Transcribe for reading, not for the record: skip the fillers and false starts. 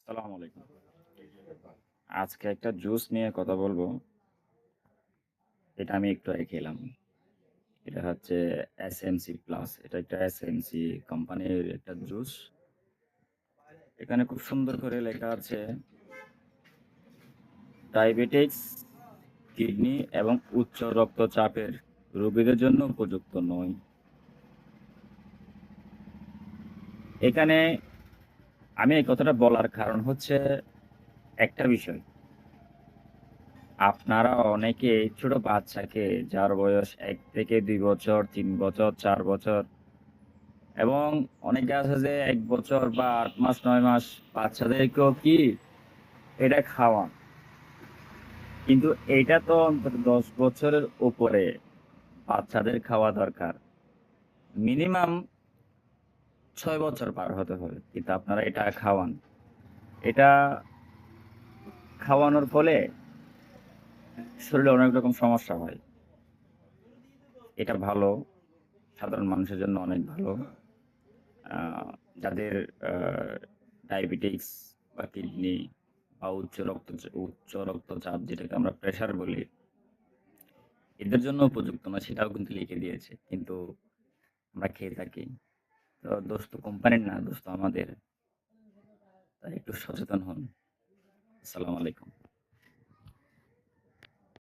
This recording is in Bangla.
আসসালামু আলাইকুম। আজকে একটা জুস নিয়ে কথা বলবো। এটা আমি একটু আগে খেলাম। এটা হচ্ছে এসএমসি প্লাস। এটা একটা এসএমসি কোম্পানির একটা জুস। এখানে খুব সুন্দর করে লেখা আছে ডায়াবেটিকস, কিডনি এবং উচ্চ রক্তচাপের রোগীদের জন্য উপযুক্ত নয়। এখানে আমি এই কথাটা বলার কারণ হচ্ছে একটা বিষয়। আপনারা অনেকে ছোট বাচ্চাকে যার বয়স ১ থেকে ২ বছর, ৩ বছর, ৪ বছর এবং অনেকে আছে যে ১ বছর বা ৮ মাস ৯ মাস বাচ্চাদেরকেও কি এটা খাওয়ান। কিন্তু এইটা তো অন্তত ১০ বছরের উপরে বাচ্চাদের খাওয়া দরকার। মিনিমাম ৬ বছর পার হতে হবে। কিন্তু আপনারা এটা খাওয়ান। এটা খাওয়ানোর ফলে শরীরে অনেক রকম সমস্যা হয়। এটা ভালো, সাধারণ মানুষের জন্য অনেক ভালো। আ যাদের আ ডায়াবেটিকস বা কিডনি বা উচ্চ রক্তচাপ যেটাকে আমরা প্রেশার বলি, এদের জন্য উপযুক্ত না সেটাও কিন্তু লিখে দিয়েছে। কিন্তু আমরা খেয়ে থাকি। তো দোষ তো কোম্পানির না, দোষ তো আমাদের। তাই একটু সচেতন হন। আসসালামু আলাইকুম।